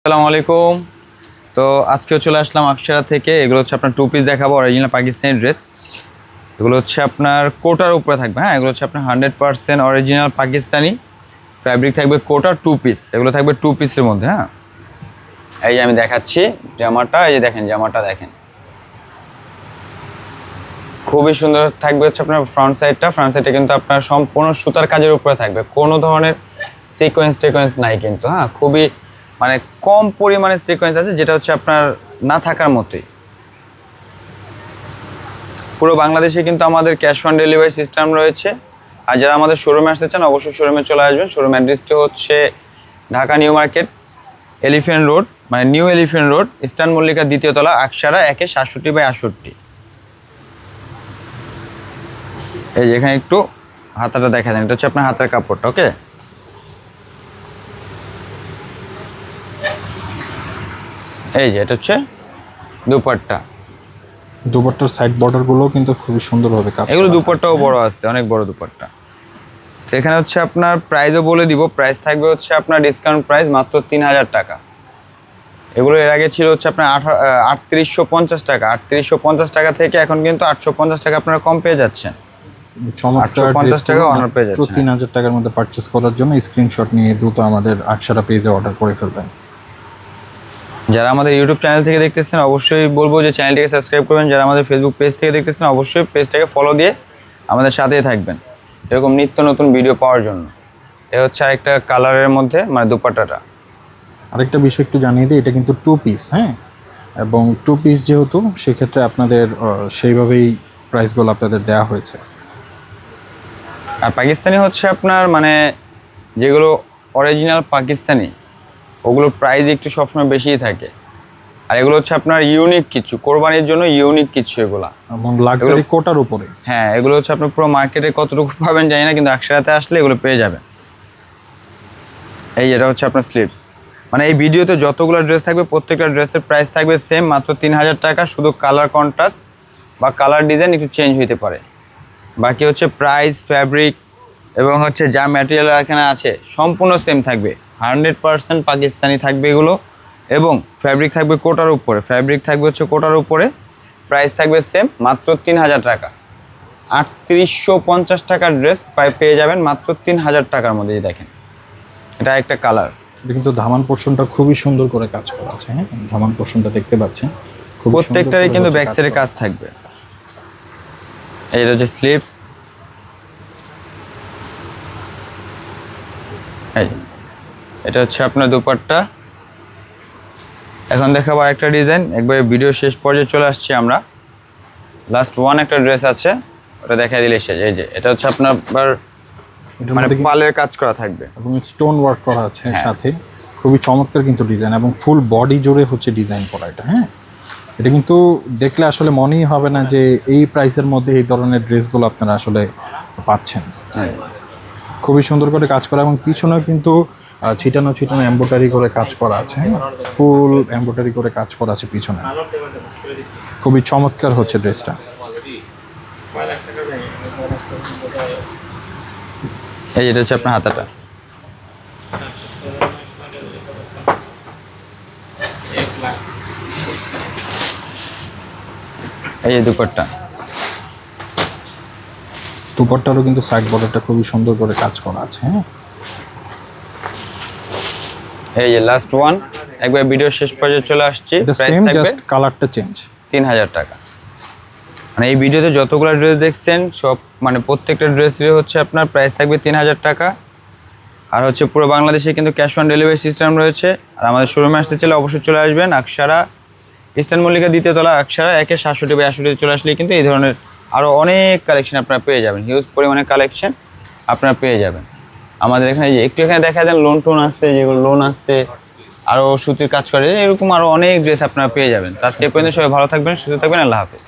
আসসালামু আলাইকুম। তো আজকেও চলে আসলাম আকশারা থেকে। এগুলো হচ্ছে আপনার টু পিস দেখাবো, অরিজিনাল পাকিস্তানি ড্রেস। এগুলো হচ্ছে আপনার কোটার উপরে থাকবে। হ্যাঁ, এগুলো হচ্ছে আপনার 100% অরিজিনাল পাকিস্তানি ফ্যাব্রিক থাকবে, কোটা টু পিস। এগুলো থাকবে টু পিসের মধ্যে। হ্যাঁ, এই যে আমি দেখাচ্ছি জামাটা। এই যে দেখেন, জামাটা দেখেন, খুবই সুন্দর থাকবে। হচ্ছে আপনার ফ্রন্ট সাইডটা কিন্তু আপনার সম্পূর্ণ সুতার কাজের উপরে থাকবে, কোনো ধরনের সিকোয়েন্স নাই কিন্তু। হ্যাঁ, খুবই মানে কম পরিমাণে সিকোয়েন্স আছে, যেটা হচ্ছে আপনার না থাকার মতোই। পুরো বাংলাদেশে কিন্তু আমাদের ক্যাশ অন ডেলিভারি সিস্টেম রয়েছে। আর যারা আমাদের শোরুমে আসতে চান অবশ্যই শোরুমে চলে আসবেন। শোরুম অ্যাড্রেসটি হচ্ছে Dhaka new market, elephant road, মানে new elephant road, eastern Mallika, দ্বিতীয় তলা, আকশারা 1/67/68। এই যে এখানে একটু হাতাটা দেখা দেন, এটা হচ্ছে আপনার হাতের কাপড়টা। ওকে, এই যে এটা হচ্ছে দুপাট্টার সাইড বর্ডার গুলো কিন্তু খুবই সুন্দরভাবে কাজ। এগুলো দুপাট্টাও বড় আছে, অনেক বড় দুপাট্টা। তো এখানে হচ্ছে আপনার প্রাইসও বলে দিব। প্রাইস থাকবে হচ্ছে আপনার ডিসকাউন্ট প্রাইস মাত্র 3000 টাকা। এগুলো এর আগে ছিল হচ্ছে আপনার 3850 টাকা। 3850 টাকা থেকে এখন কিন্তু 850 টাকা আপনারা কম পেয়ে যাচ্ছেন। 850 টাকা অনার পেয়ে যাচ্ছেন। 3000 টাকার মধ্যে পারচেজ করার জন্য স্ক্রিনশট নিয়ে দ্রুত আমাদের আকশারা পেজে অর্ডার করে ফেলবেন। যারা আমাদের ইউটিউব চ্যানেল থেকে দেখতেছেন অবশ্যই বলবো যে চ্যানেলটিকে সাবস্ক্রাইব করবেন। যারা আমাদের ফেসবুক পেজ থেকে দেখতেছেন অবশ্যই পেজটাকে ফলো দিয়ে আমাদের সাথেই থাকবেন এরকম নিত্য নতুন ভিডিও পাওয়ার জন্য। এ হচ্ছে আরেকটা কালারের মধ্যে, মানে দুপাট্টাটা। আরেকটা বিষয় একটু জানিয়ে দিই, এটা কিন্তু টু পিস। হ্যাঁ, এবং টু পিস যেহেতু সেক্ষেত্রে আপনাদের সেইভাবেই প্রাইসগুলো আপনাদের দেওয়া হয়েছে। আর পাকিস্তানি হচ্ছে আপনার মানে যেগুলো অরিজিনাল পাকিস্তানি ওগুলোর প্রাইস একটু সবসময় বেশিই থাকে। আর এগুলো হচ্ছে আপনার ইউনিক কিছু, কোরবানির জন্য ইউনিক কিছু এগুলা, এবং লাক্সারি কোটার উপরে। হ্যাঁ, এগুলো হচ্ছে আপনার পুরো মার্কেটে কতটুকু পাবেন জানি না, কিন্তু আকশারাতে আসলে এগুলো পেয়ে যাবেন। এই এটা হচ্ছে আপনার স্লিভস। মানে এই ভিডিওতে যতগুলো ড্রেস থাকবে প্রত্যেকটা ড্রেসের প্রাইস থাকবে সেম, মাত্র 3000 টাকা। শুধু কালার কন্ট্রাস্ট বা কালার ডিজাইন একটু চেঞ্জ হতে পারে। বাকি হচ্ছে প্রাইস, ফ্যাব্রিক এবং হচ্ছে যা ম্যাটেরিয়াল এখানে আছে সম্পূর্ণ সেম থাকবে। 100% পাকিস্তানি থাকবে এগুলো। এবং ফ্যাব্রিক থাকবে কোটার উপরে। প্রাইস থাকবে সেম, মাত্র 3000 টাকা। 3850 টাকার ড্রেস পেয়ে যাবেন মাত্র 3000 টাকার মধ্যে। দেখেন, এটা একটা কালার। এটা কিন্তু ধামান পোর্শনটা খুবই সুন্দর করে কাজ করা আছে। হ্যাঁ, ধামান পোর্শনটা দেখতে পাচ্ছেন, প্রত্যেকটারই কিন্তু ব্যাক সাইডে কাজ থাকবে। এটা হচ্ছে স্লিভস। এই এটা হচ্ছে আপনার দুপাট্টা। এখন দেখাবো একটা ডিজাইন। একবার ভিডিও শেষ পর্যায়ে চলে আসছি আমরা। লাস্ট ওয়ান একটা ড্রেস আছে, ওটা দেখাই দিলে শেষ। এই যে এটা হচ্ছে আপনার মানে পালের কাজ করা থাকবে এবং স্টোন ওয়ার্ক করা আছে সাথে। খুবই চমৎকার কিন্তু ডিজাইন, এবং ফুল বডি জুড়ে হচ্ছে ডিজাইন করা এটা। হ্যাঁ, এটা কিন্তু দেখলে আসলে মনেই হবে না যে এই প্রাইসের মধ্যে এই ধরনের ড্রেসগুলো আপনারা আসলে পাচ্ছেন। খুবই সুন্দর করে কাজ করা, এবং পিছনেও কিন্তু ছিটানো এমব্রয়ডারি করে কাজ করা আছে। ফুল এমব্রয়ডারি করে কাজ করা আছে পিছনে। খুবই চমৎকার হচ্ছে ড্রেসটা। এই যেটা হচ্ছে আপনার হাতাটা। এই যে দুপাট্টারও কিন্তু সাইড বর্ডারটা খুবই সুন্দর করে কাজ করা আছে। হ্যাঁ, এই যে লাস্ট ওয়ান, একবার ভিডিও শেষ পর্যায়ে চলে আসছি। সেম, জাস্ট কালারটা চেঞ্জ। 3000 টাকা। মানে এই ভিডিওতে যতগুলো ড্রেস দেখছেন সব মানে প্রত্যেকটা ড্রেসের হচ্ছে আপনার প্রাইস থাকবে 3000 টাকা। আর হচ্ছে পুরো বাংলাদেশে কিন্তু ক্যাশ অন ডেলিভারি সিস্টেম রয়েছে। আর আমাদের শোরুমে আসতে চাইলে অবশ্যই চলে আসবেন আকশারা, ইস্টার্ন মল্লিকা, দ্বিতীয় তলা, আকশারা 1/67/68 চলে আসলে কিন্তু এই ধরনের আরও অনেক কালেকশন আপনারা পেয়ে যাবেন। হিউজ পরিমাণে কালেকশন আপনারা পেয়ে যাবেন আমাদের এখানে। যে একটু এখানে দেখা যায় লোন আছে, যেগুলো লোন আছে, আরও সুতির কাজ করে, এরকম আরও অনেক ড্রেস আপনারা পেয়ে যাবেন। আজকে পর্যন্ত সবাই ভালো থাকবেন, সুস্থ থাকবেন। আল্লাহ হাফেজ।